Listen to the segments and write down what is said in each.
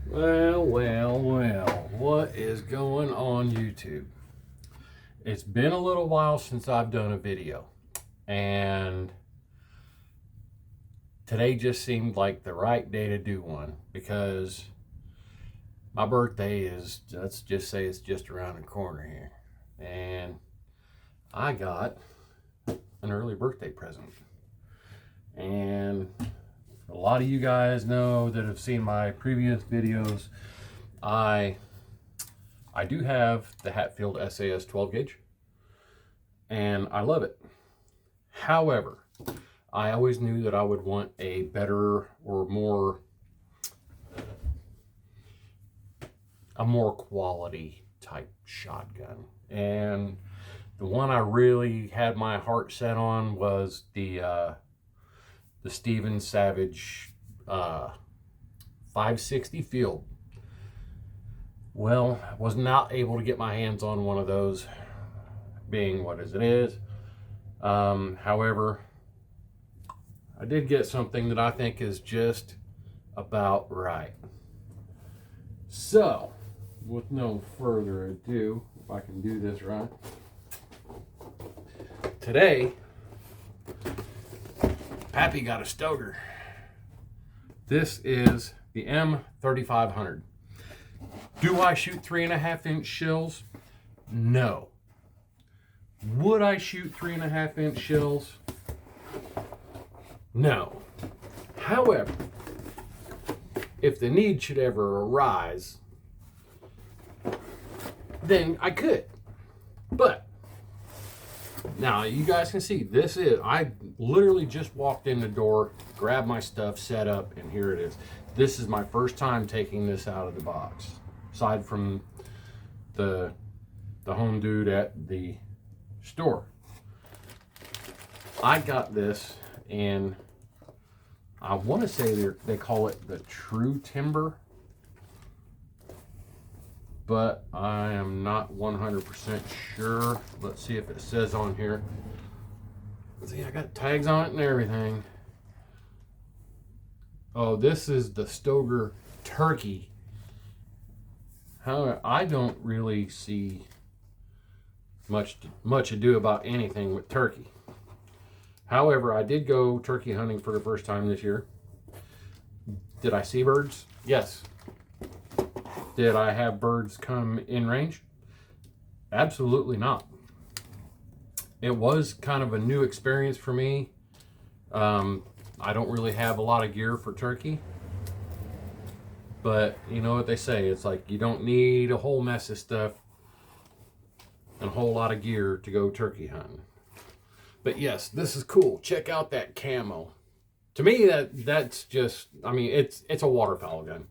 Well, what is going on YouTube? It's been a little while since I've done a video, and today just seemed like the right day to do one because my birthday is, let's just say it's just around the corner here, and I got an early birthday present. And a lot of you guys know that have seen my previous videos, I do have the Hatfield SAS 12 gauge and I love it. However, I always knew that I would want a better or more quality type shotgun. And the one I really had my heart set on was the Steven Savage 560 Field. Well, I was not able to get my hands on one of those, being what as it is. However, I did get something that I think is just about right. So, with no further ado, if I can do this right, today, Pappy got a Stoeger. This is the M3500. Do I shoot 3.5-inch shells? No. Would I shoot 3.5-inch shells? No. However, if the need should ever arise, then I could. But now you guys can see this is, I literally just walked in the door, grabbed my stuff, set up, and here it is. This is my first time taking this out of the box, aside from the home dude at the store. I got this, and I want to say they call it the True Timber, but I am not 100% sure. Let's see if it says on here. See, I got tags on it and everything. Oh, this is the Stoeger Turkey. However, I don't really see much ado about anything with turkey. However, I did go turkey hunting for the first time this year. Did I see birds? Yes. Did I have birds come in range? Absolutely not. It was kind of a new experience for me. I don't really have a lot of gear for turkey. But you know what they say, it's like you don't need a whole mess of stuff and a whole lot of gear to go turkey hunting. But yes, this is cool. Check out that camo. To me, that's just, I mean, it's a waterfowl gun.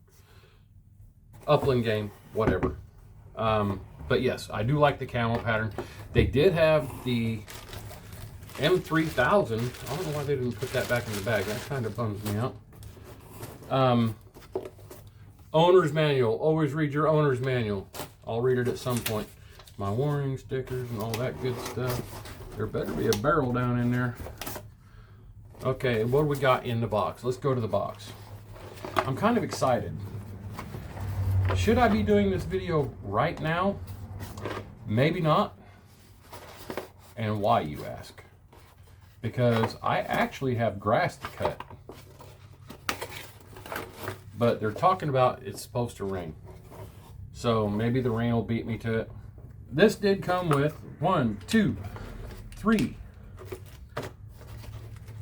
Upland game, whatever. But yes, I do like the camo pattern. They did have the M3000. I don't know why they didn't put that back in the bag. That kind of bums me out. Owner's manual. Always read your owner's manual. I'll read it at some point. My warning stickers and all that good stuff. There better be a barrel down in there. Okay, what do we got in the box? Let's go to the box. I'm kind of excited. Should I be doing this video right now? Maybe not. And why, you ask? Because I actually have grass to cut. But they're talking about it's supposed to rain. So maybe the rain will beat me to it. This did come with 1, 2, 3,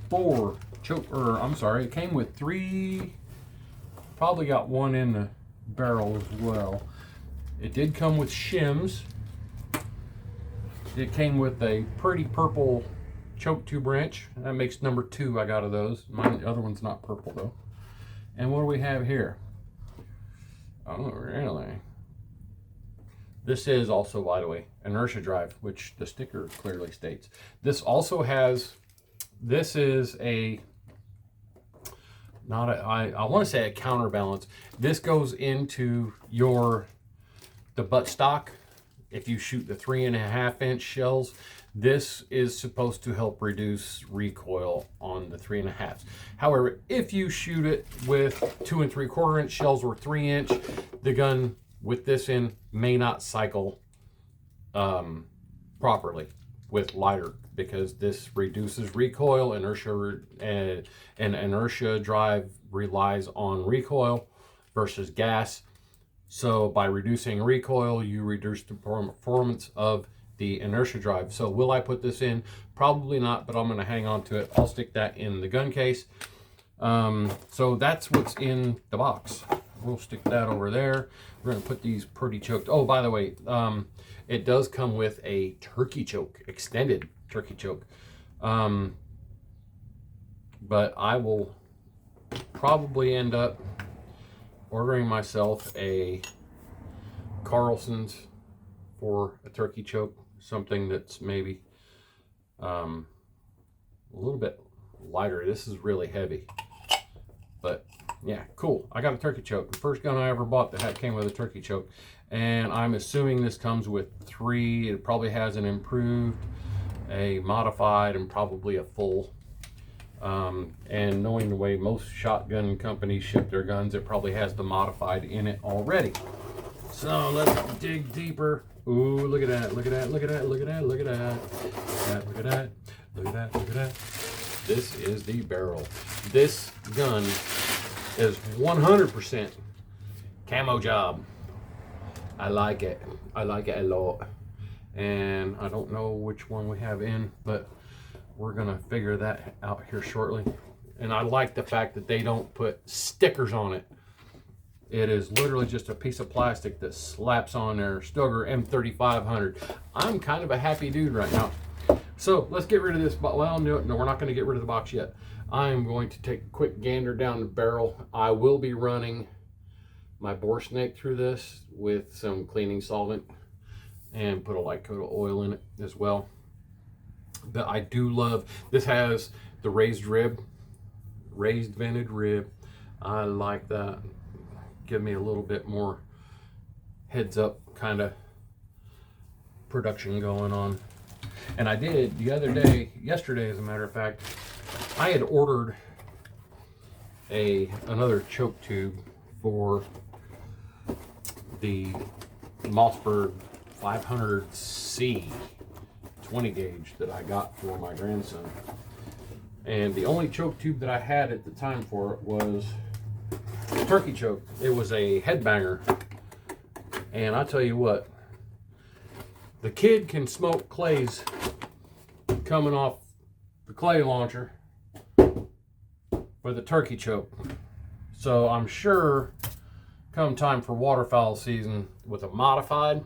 4 it came with 3, probably got 1 in the barrel as well. It did come with shims. It came with a pretty purple choke tube wrench. That makes number 2 I got of those. The other one's not purple though. And what do we have here? Oh, really? This is also, by the way, inertia drive, which the sticker clearly states. This also has, this is a, I want to say a counterbalance. This goes into the butt stock. If you shoot the 3.5-inch shells, This is supposed to help reduce recoil on the 3.5s. However, if you shoot it with 2 3/4 inch shells or 3 inch, the gun with this in may not cycle properly with lighter, because this reduces recoil. Inertia and inertia drive relies on recoil versus gas. So by reducing recoil, you reduce the performance of the inertia drive. So will I put this in? Probably not, but I'm going to hang on to it. I'll stick that in the gun case. So that's what's in the box. We'll stick that over there. We're going to put these pretty choked. Oh, by the way, it does come with a turkey choke, extended turkey choke. But I will probably end up ordering myself a Carlson's for a turkey choke, something that's maybe a little bit lighter. This is really heavy, but yeah, cool. I got a turkey choke. The first gun I ever bought that came with a turkey choke, and I'm assuming this comes with 3. It probably has an improved, a modified, and probably a full. And knowing the way most shotgun companies ship their guns, it probably has the modified in it already. So let's dig deeper. Ooh, look at that, look at that, look at that, look at that, look at that. Look at that, look at that, look at that. This is the barrel. This gun is 100% camo job. I like it. I like it a lot. And I don't know which one we have in, but we're gonna figure that out here shortly. And I like the fact that they don't put stickers on it. It is literally just a piece of plastic that slaps on there. Stoeger M3500. I'm kind of a happy dude right now. So let's get rid of this. Well, no, we're not going to get rid of the box yet. I'm going to take a quick gander down the barrel. I will be running my bore snake through this with some cleaning solvent and put a light coat of oil in it as well. But I do love, this has the raised vented rib. I like that. Give me a little bit more heads up kind of production going on. And I did the other day, yesterday as a matter of fact, I had ordered another choke tube for the Mossberg 500C 20 gauge that I got for my grandson. And the only choke tube that I had at the time for it was turkey choke. It was a headbanger, and I tell you what, the kid can smoke clays coming off the clay launcher with a turkey choke. So I'm sure come time for waterfowl season with a modified,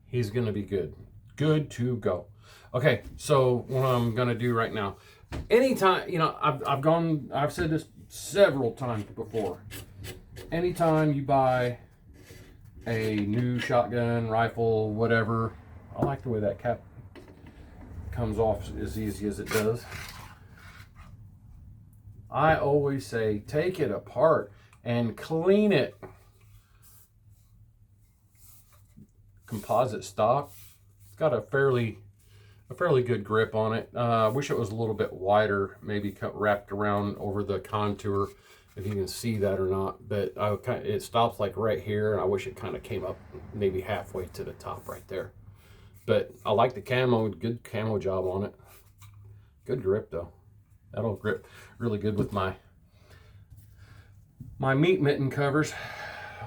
he's gonna be good to go. Okay, so what I'm gonna do right now, anytime, you know, I've said this several times before. Anytime you buy a new shotgun, rifle, whatever, I like the way that cap comes off as easy as it does. I always say take it apart and clean it. Composite stock. It's got a fairly good grip on it. I wish it was a little bit wider, maybe wrapped around over the contour, if you can see that or not. But it stops like right here, and I wish it kind of came up maybe halfway to the top right there. But I like the camo, good camo job on it. Good grip though. That'll grip really good with my meat mitten covers.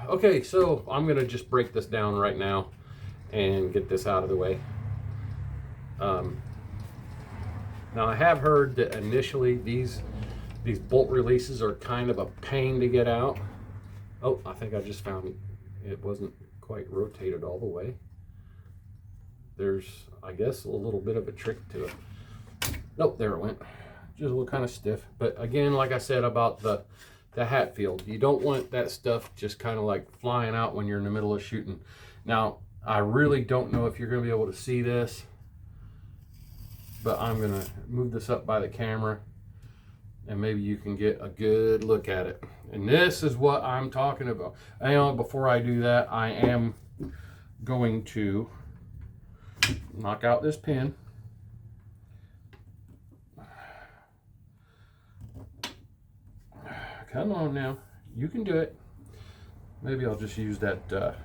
Okay, so I'm gonna just break this down right now and get this out of the way. Now I have heard that initially these bolt releases are kind of a pain to get out. Oh, I think I just found it wasn't quite rotated all the way. There's, I guess, a little bit of a trick to it. Nope, there it went. Just a little kind of stiff. But again, like I said about the Hatfield, you don't want that stuff just kind of like flying out when you're in the middle of shooting. Now, I really don't know if you're going to be able to see this, but I'm going to move this up by the camera and maybe you can get a good look at it. And this is what I'm talking about. Hang on, before I do that, I am going to knock out this pin. Come on now. You can do it. Maybe I'll just use that.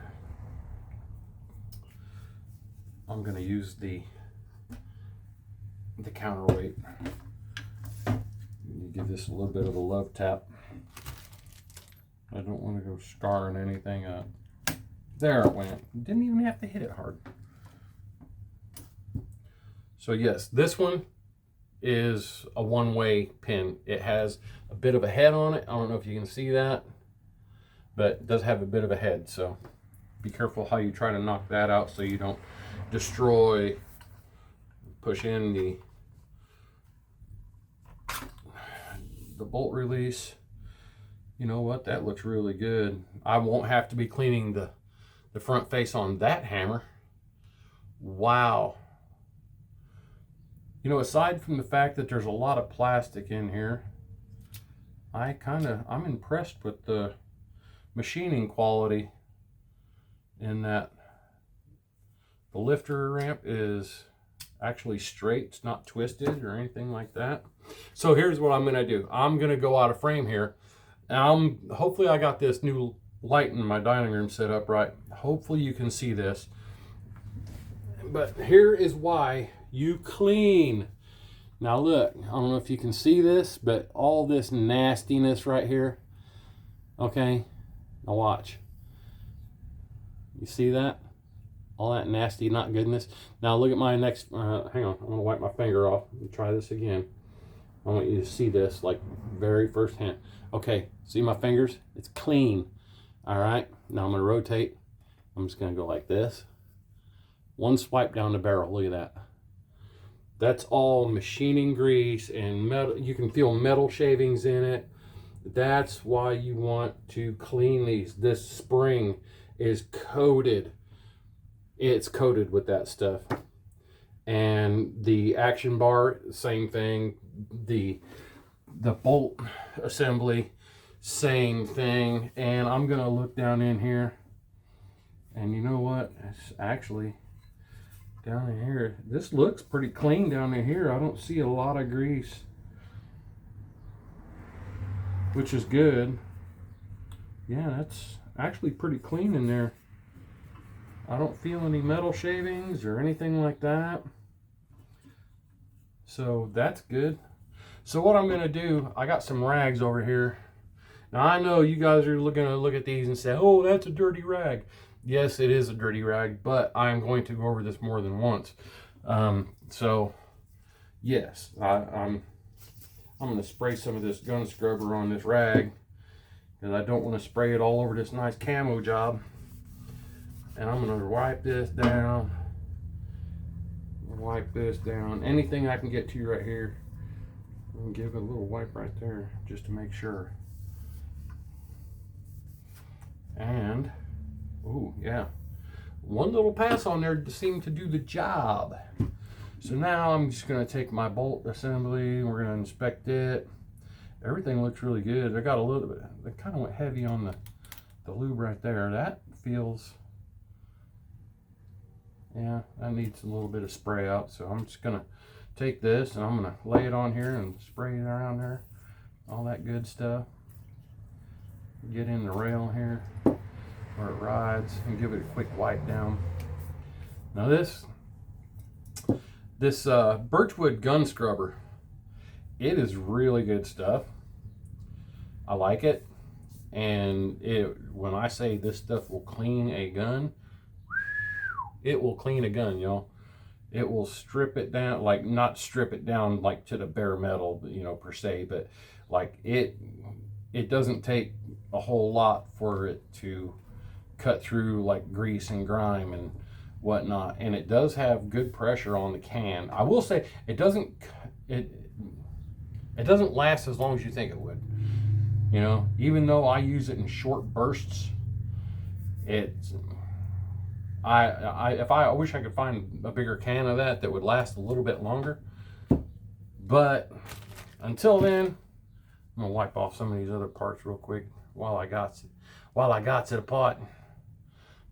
I'm going to use the counterweight. You give this a little bit of a love tap. I don't want to go scarring anything up. There it went. Didn't even have to hit it hard. So yes, this one is a one-way pin. It has a bit of a head on it. I don't know if you can see that, but it does have a bit of a head. So be careful how you try to knock that out so you don't destroy, push in the bolt release. You know what? That looks really good. I won't have to be cleaning the front face on that hammer. Wow. You know, aside from the fact that there's a lot of plastic in here, I'm impressed with the machining quality in that. The lifter ramp is actually straight. It's not twisted or anything like that. So here's what I'm gonna do. I'm gonna go out of frame here. Hopefully I got this new light in my dining room set up right. Hopefully you can see this. But here is why you clean. Now look, I don't know if you can see this, but all this nastiness right here. Okay, now watch. You see that? All that nasty, not goodness. Now look at my next, hang on, I'm gonna wipe my finger off and try this again. I want you to see this like very first hand. Okay, see my fingers? It's clean. All right, now I'm gonna rotate. I'm just gonna go like this. One swipe down the barrel, look at that. That's all machining grease and metal. You can feel metal shavings in it. That's why you want to clean these. This spring is coated. It's coated with that stuff. And the action bar, same thing. The bolt assembly, same thing. And I'm gonna look down in here, and you know what? It's actually down in here. This looks pretty clean down in here. I don't see a lot of grease, which is good. Yeah, that's actually pretty clean in there. I don't feel any metal shavings or anything like that. So that's good. So what I'm gonna do, I got some rags over here. Now I know you guys are gonna look at these and say, oh, that's a dirty rag. Yes, it is a dirty rag, but I'm going to go over this more than once. So yes, I'm gonna spray some of this gun scrubber on this rag because I don't want to spray it all over this nice camo job. And I'm gonna wipe this down. Wipe this down. Anything I can get to right here. And give it a little wipe right there just to make sure. And oh yeah, one little pass on there seemed to do the job. So now I'm just gonna take my bolt assembly. We're gonna inspect it. Everything looks really good. I got a little bit. It kind of went heavy on the lube right there. That feels. Yeah, that needs a little bit of spray out. So I'm just gonna take this and I'm gonna lay it on here and spray it around there. All that good stuff. Get in the rail here where it rides and give it a quick wipe down. Now this Birchwood gun scrubber, it is really good stuff. I like it. And when I say this stuff will clean a gun, it will clean a gun, y'all. It will strip it down, like not strip it down like to the bare metal, you know, per se, but like it doesn't take a whole lot for it to cut through like grease and grime and whatnot. And it does have good pressure on the can. I will say it doesn't last as long as you think it would. You know, even though I use it in short bursts, I wish I could find a bigger can of that would last a little bit longer. But until then, I'm gonna wipe off some of these other parts real quick while I got to the pot.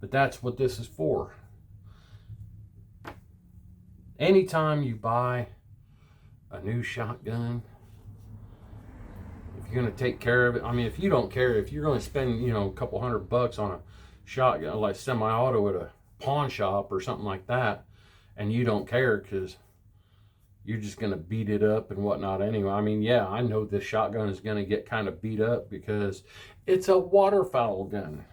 But that's what this is for. Anytime you buy a new shotgun, if you're going to take care of it. I mean, if you don't care, if you're going to spend, you know, a couple $100 on a shotgun, like semi-auto at a pawn shop or something like that, and you don't care because you're just going to beat it up and whatnot anyway. I mean, yeah, I know this shotgun is going to get kind of beat up because it's a waterfowl gun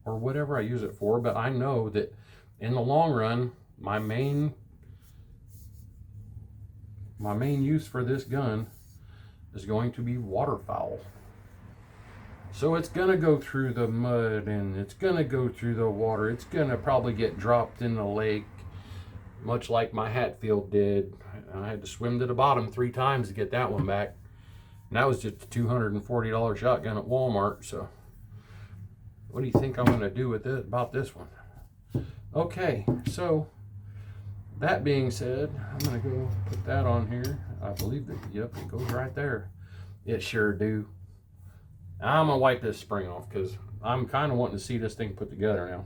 or whatever I use it for, but I know that in the long run, my main use for this gun is going to be waterfowl. So it's gonna go through the mud and it's gonna go through the water. It's gonna probably get dropped in the lake, much like my Hatfield did. I had to swim to the bottom 3 times to get that one back. And that was just a $240 shotgun at Walmart. So what do you think I'm gonna do with it about this one? Okay, so that being said, I'm gonna go put that on here. I believe that, yep, it goes right there. It sure do. I'm gonna wipe this spring off because I'm kind of wanting to see this thing put together now.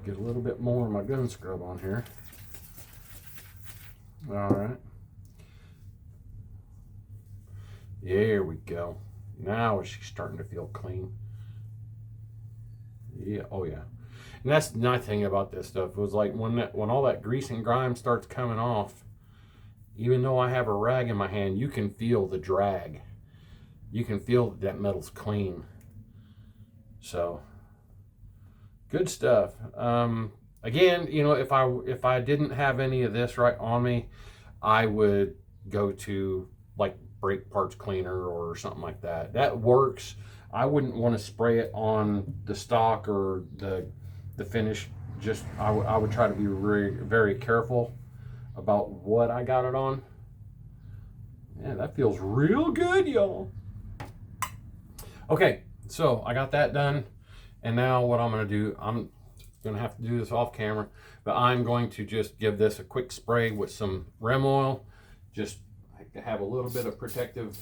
Get a little bit more of my gun scrub on here. All right. There we go. Now she's starting to feel clean. Yeah, oh yeah. And that's the nice thing about this stuff. It was like when all that grease and grime starts coming off, even though I have a rag in my hand, you can feel the drag. You can feel that metal's clean. So, good stuff. Again, you know, if I didn't have any of this right on me, I would go to like brake parts cleaner or something like that. That works. I wouldn't want to spray it on the stock or the finish. Just I would try to be very, very careful about what I got it on. Yeah, that feels real good, y'all. Okay, so I got that done, and now what I'm going to do, I'm going to have to do this off camera, but I'm going to just give this a quick spray with some Rem oil, just have a little bit of protective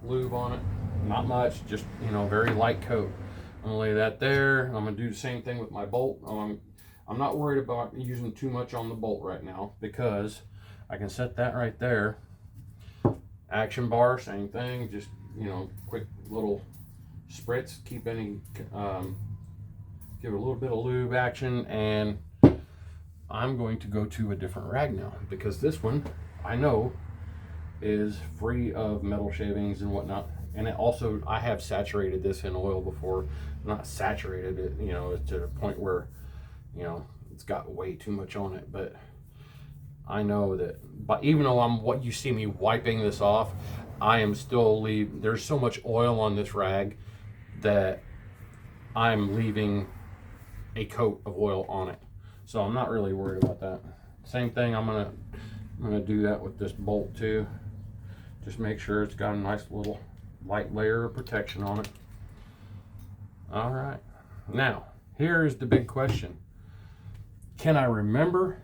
lube on it. Not much, just, you know, very light coat. I'm going to lay that there. I'm going to do the same thing with my bolt. I'm not worried about using too much on the bolt right now because I can set that right there. Action bar, same thing, just, you know, quick little spritz, keep any, give it a little bit of lube action, and I'm going to go to a different rag now because this one, I know, is free of metal shavings and whatnot. And it also, I have saturated this in oil before. Not saturated it, you know, to the point where, you know, it's got way too much on it. But I know that, but even though what you see me wiping this off, I am still there's so much oil on this rag that I'm leaving a coat of oil on it. So I'm not really worried about that. Same thing, I'm gonna do that with this bolt too. Just make sure it's got a nice little light layer of protection on it. All right, now here's the big question. Can I remember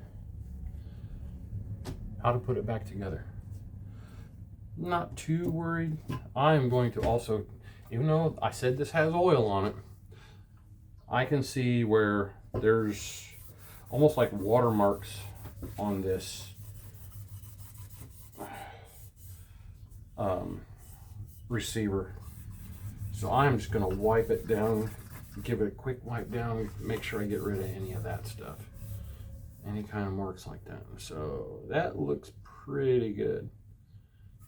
how to put it back together? Not too worried. I am going to also, even though I said this has oil on it, I can see where there's almost like watermarks on this receiver. So I'm just going to wipe it down, give it a quick wipe down, make sure I get rid of any of that stuff, any kind of marks like that. So that looks pretty good.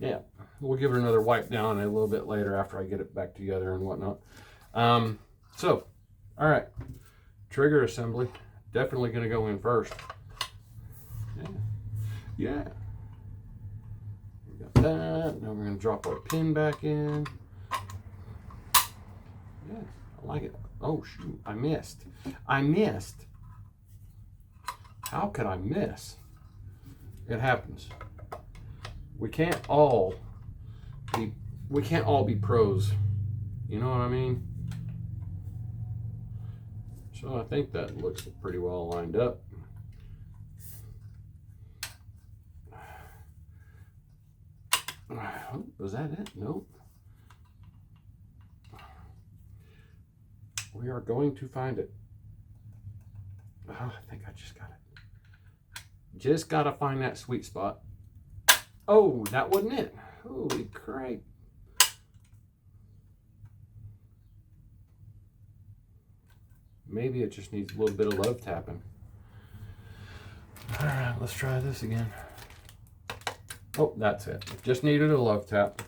Yeah, we'll give it another wipe down a little bit later after I get it back together and whatnot. So, all right, trigger assembly, definitely going to go in first. Yeah. We got that. Now we're going to drop our pin back in. Yeah, I like it. Oh, shoot, I missed. How could I miss? It happens. We can't all be pros. You know what I mean? So I think that looks pretty well lined up. Was that it? Nope. We are going to find it. Oh, I think I just got it. Just got to find that sweet spot. Oh, that wasn't it. Holy crap. Maybe it just needs a little bit of love tapping. All right, let's try this again. Oh, that's it. Just needed a love tap.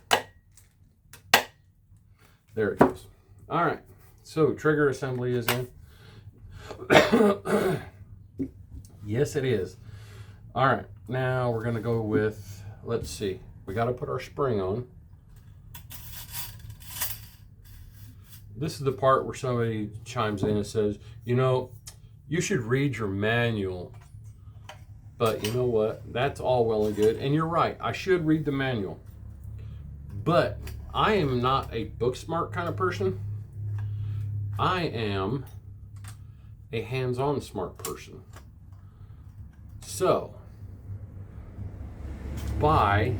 There it goes. All right, so trigger assembly is in. Yes, it is. All right, now we're gonna go with, let's see. We gotta put our spring on. This is the part where somebody chimes in and says, you know, you should read your manual. But you know what? That's all well and good. And you're right, I should read the manual. But I am not a book smart kind of person. I am a hands-on smart person. So, by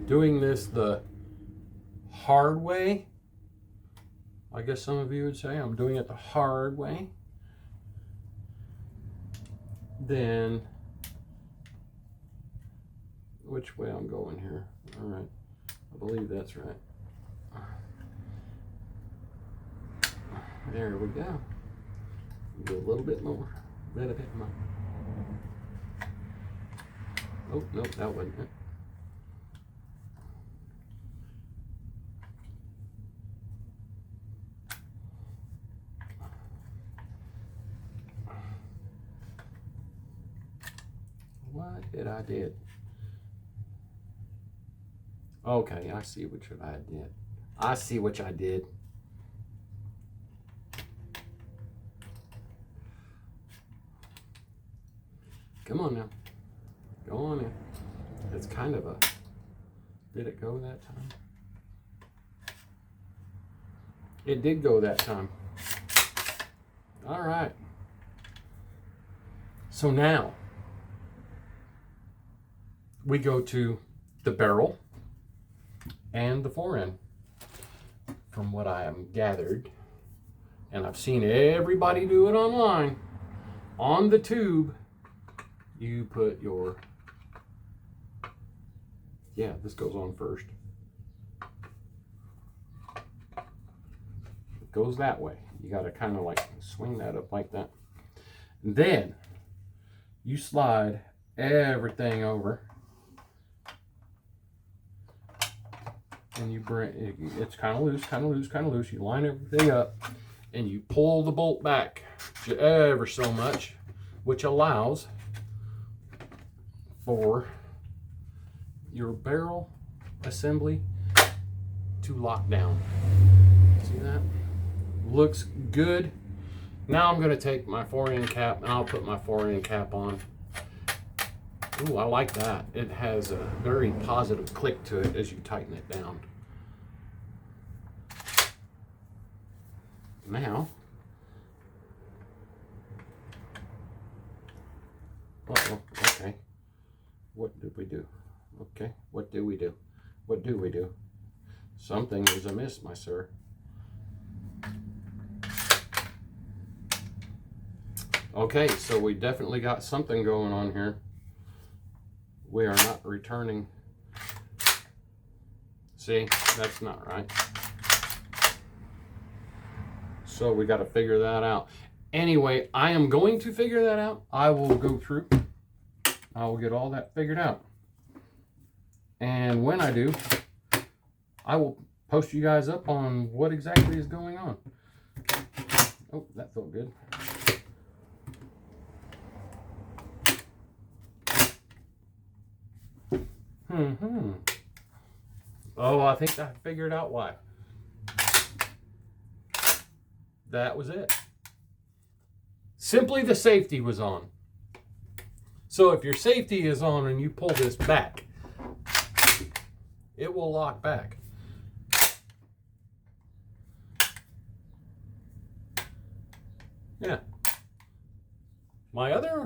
doing this the hard way, I guess some of you would say I'm doing it the hard way, then which way I'm going here? All right, I believe that's right. There we go. Do a little bit more, a bit more. Oh, no, that wasn't it. What did I did? Okay, I see what I did. I see what I did. Come on now. Go on in. It's kind of a... Did it go that time? It did go that time. All right. So now we go to the barrel and the forend. From what I am gathered, and I've seen everybody do it online, on the tube, you put your, yeah, this goes on first. It goes that way. You got to kind of like swing that up like that. And then you slide everything over. And you bring, it's kind of loose, kind of loose, kind of loose. You line everything up and you pull the bolt back ever so much, which allows for your barrel assembly to lock down. See that? Looks good. Now I'm going to take my forend cap and I'll put my forend cap on. Ooh, I like that. It has a very positive click to it as you tighten it down. Now, uh-oh, okay. What did we do? Okay, what do we do? What do we do? Something is amiss, my sir. Okay, so we definitely got something going on here. We are not returning. See, that's not right. So we got to figure that out. Anyway, I am going to figure that out. I will go through. I will get all that figured out. And when I do, I will post you guys up on what exactly is going on. Oh, that felt good. Oh, I think I figured out why. That was it. Simply the safety was on. So if your safety is on and you pull this back, it will lock back. Yeah. My other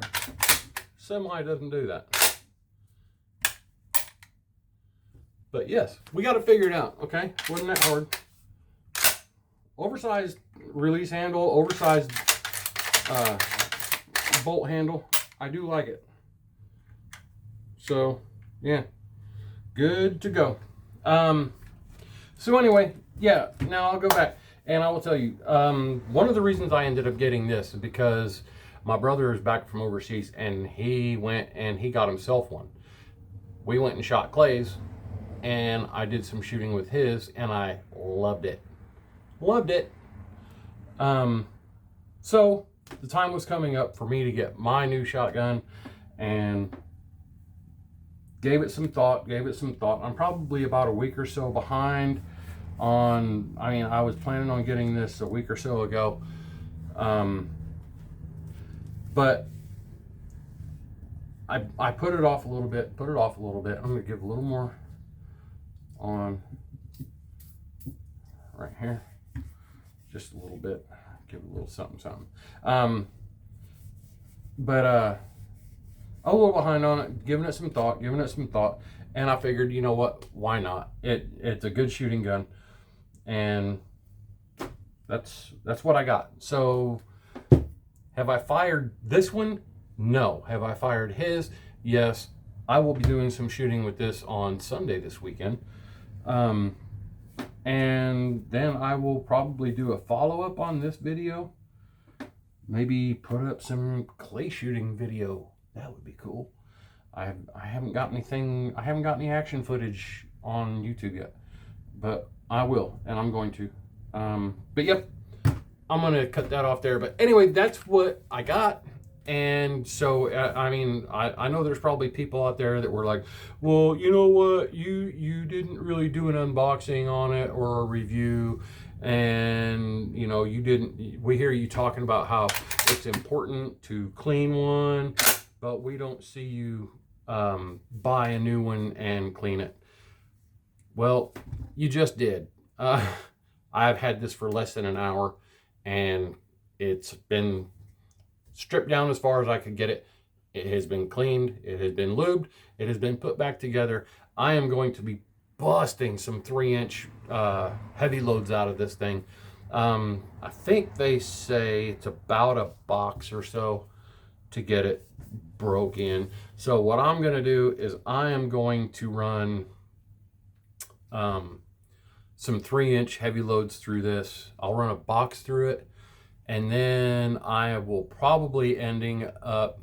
semi doesn't do that. But yes, we got to figure it out, okay? Wasn't that hard? Oversized release handle, oversized bolt handle. I do like it. So, yeah, Good to go. So anyway, yeah, now I'll go back and I will tell you, one of the reasons I ended up getting this is because my brother is back from overseas and he went and he got himself one. We went and shot clays and I did some shooting with his and I loved it. Loved it. So the time was coming up for me to get my new shotgun and gave it some thought. I'm probably about a week or so behind on, I was planning on getting this a week or so ago. But I put it off a little bit, I'm going to give a little more on right here. Just a little bit, give it a little something. But a little behind on it, giving it some thought, and I figured, you know what, why not? It's a good shooting gun, and that's what I got. So, have I fired this one? No. Have I fired his? Yes. I will be doing some shooting with this on Sunday this weekend, and then I will probably do a follow-up on this video. Maybe put up some clay shooting video. That would be cool. I haven't got anything, I haven't got any action footage on YouTube yet, but I will, and I'm going to. But yep, I'm gonna cut that off there. But anyway, that's what I got. And so, I know there's probably people out there that were like, well, you know what, you didn't really do an unboxing on it or a review, and you know, we hear you talking about how it's important to clean one, but we don't see you buy a new one and clean it. Well, you just did. I've had this for less than an hour, and it's been stripped down as far as I could get it. It has been cleaned, it has been lubed, it has been put back together. I am going to be busting some 3-inch heavy loads out of this thing. I think they say it's about a box or so to get it broke in. So what I'm going to do is I am going to run some 3-inch heavy loads through this. I'll run a box through it, and then I will probably ending up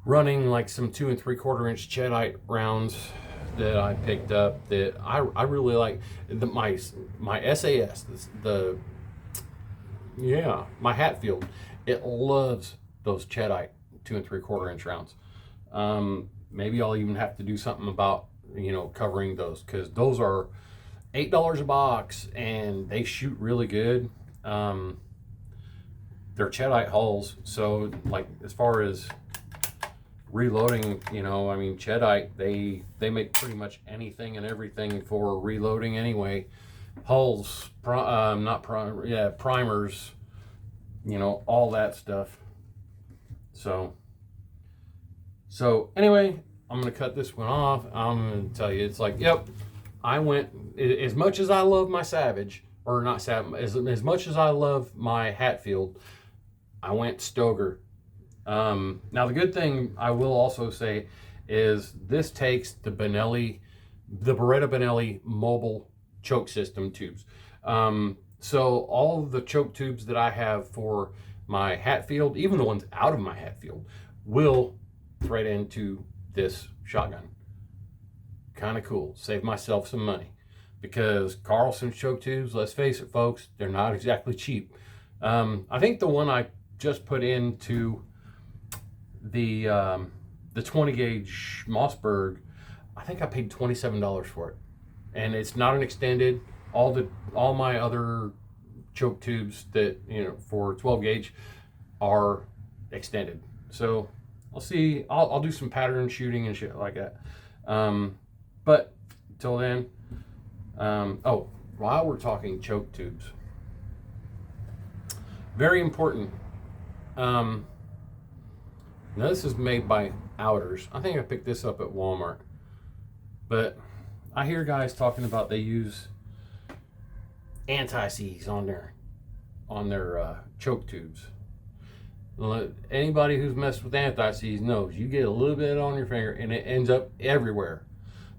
running like some 2 3/4-inch Cheddite rounds that I picked up that I really like. My SAS, my Hatfield, it loves those Cheddite 2 3/4-inch rounds. Maybe I'll even have to do something about, you know, covering those, because those are $8 a box and they shoot really good. They're Cheddite hulls, so like as far as reloading, you know, I mean, Cheddite, they make pretty much anything and everything for reloading anyway. Hulls, primers, you know, all that stuff. So anyway, I'm gonna cut this one off. I'm gonna tell you, it's like, yep, I went, as much as I love my Savage, or not Savage, as much as I love my Hatfield, I went Stoeger. Now the good thing I will also say is this takes the Beretta Benelli mobile choke system tubes. So all of the choke tubes that I have for my Hatfield, even the ones out of my Hatfield, will thread into this shotgun. Kind of cool. Save myself some money, because Carlson's choke tubes, let's face it folks, they're not exactly cheap. I think the one I just put into the 20 gauge Mossberg, I think I paid $27 for it, and it's not an extended. All my other choke tubes that, you know, for 12 gauge are extended. So I'll see. I'll do some pattern shooting and shit like that. But till then, oh, while we're talking choke tubes, very important. Now this is made by Outers. I think I picked this up at Walmart, but I hear guys talking about they use anti-seize on their choke tubes. Anybody who's messed with anti-seize knows you get a little bit on your finger and it ends up everywhere.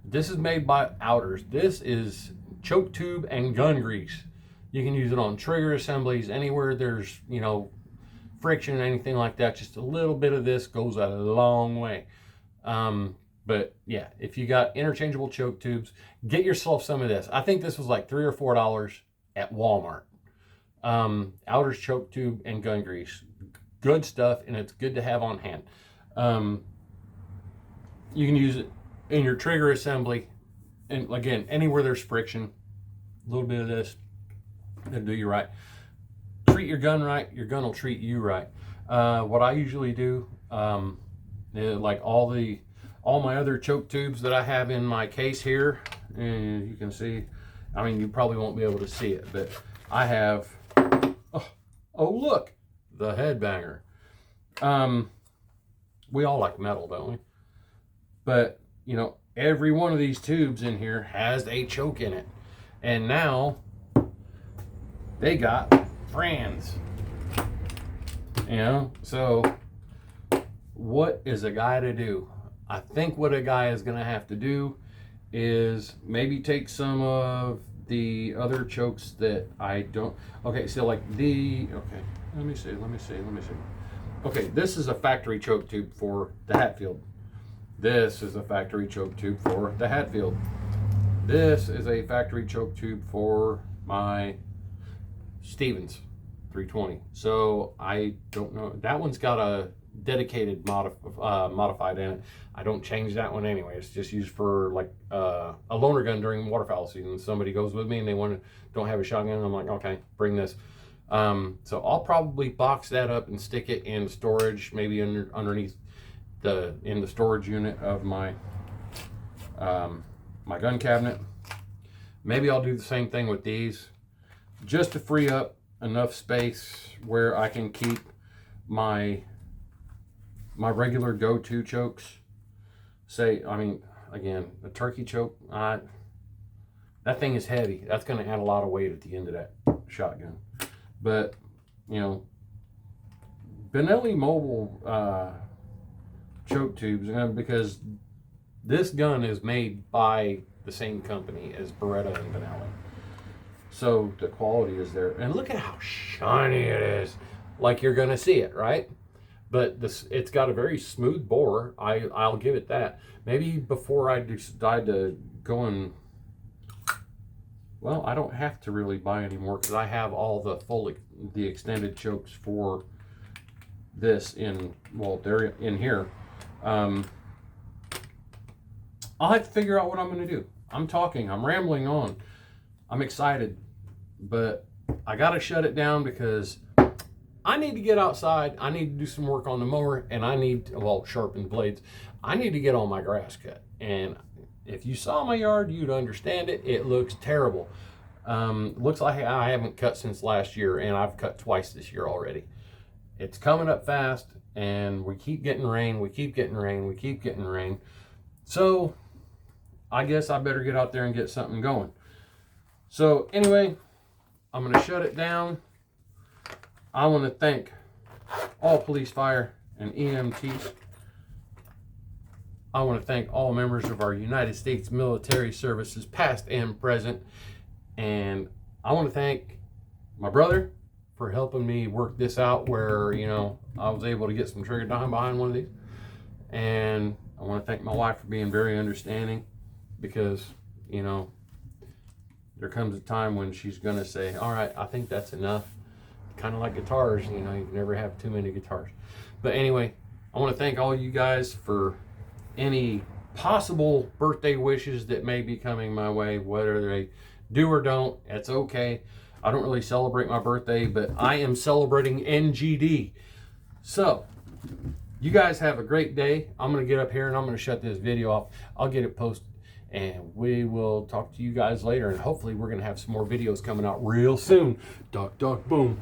This is made by Outers. This is choke tube and gun grease. You can use it on trigger assemblies, anywhere there's, you know, friction, anything like that. Just a little bit of this goes a long way. But yeah, if you got interchangeable choke tubes, get yourself some of this. I think this was like $3 or $4 at Walmart. Outers choke tube and gun grease. Good stuff, and it's good to have on hand. You can use it in your trigger assembly, and again, anywhere there's friction, a little bit of this, it'll do you right. Treat your gun right, your gun will treat you right. What I usually do, like all my other choke tubes that I have in my case here, and you can see, I mean, you probably won't be able to see it, but I have, oh look, the headbanger. We all like metal, don't we? But, you know, every one of these tubes in here has a choke in it. And now they got brands. You know, so what is a guy to do? I think what a guy is going to have to do is maybe take some of the other chokes that I don't. Okay, so like okay, let me see. Okay, this is a factory choke tube for the Hatfield. This is a factory choke tube for the Hatfield. This is a factory choke tube for my Stevens 320. So I don't know. That one's got a dedicated modified in it. I don't change that one anyway. It's just used for like a loaner gun during waterfowl season. Somebody goes with me and they don't have a shotgun. I'm like, okay, bring this. So I'll probably box that up and stick it in storage, maybe underneath in the storage unit of my my gun cabinet. Maybe I'll do the same thing with these, just to free up enough space where I can keep my regular go-to chokes. Say, I mean, again, a turkey choke, that thing is heavy. That's going to add a lot of weight at the end of that shotgun. But, you know, Benelli Mobile choke tubes, because this gun is made by the same company as Beretta and Benelli. So the quality is there. And look at how shiny it is. Like you're going to see it, right? But it's got a very smooth bore. I'll give it that. Maybe before I decide to go and, well, I don't have to really buy anymore because I have all the extended chokes for this they're in here. I'll have to figure out what I'm going to do. I'm rambling on. I'm excited, but I got to shut it down because I need to get outside. I need to do some work on the mower, and I need to, sharpen the blades. I need to get all my grass cut. And if you saw my yard, you'd understand it. It looks terrible. Looks like I haven't cut since last year, and I've cut twice this year already. It's coming up fast, and we keep getting rain. We keep getting rain. So I guess I better get out there and get something going. So anyway, I'm going to shut it down. I want to thank all police, fire, and EMTs. I want to thank all members of our United States military services, past and present. And I want to thank my brother for helping me work this out where, you know, I was able to get some trigger time behind one of these. And I want to thank my wife for being very understanding, because, you know, there comes a time when she's going to say, all right, I think that's enough. Kind of like guitars, you know, you can never have too many guitars. But anyway, I want to thank all you guys for any possible birthday wishes that may be coming my way, whether they do or don't. It's okay. I don't really celebrate my birthday, but I am celebrating NGD. So you guys have a great day. I'm going to get up here and I'm going to shut this video off. I'll get it posted, and we will talk to you guys later, and hopefully we're going to have some more videos coming out real soon. Duck, duck, boom.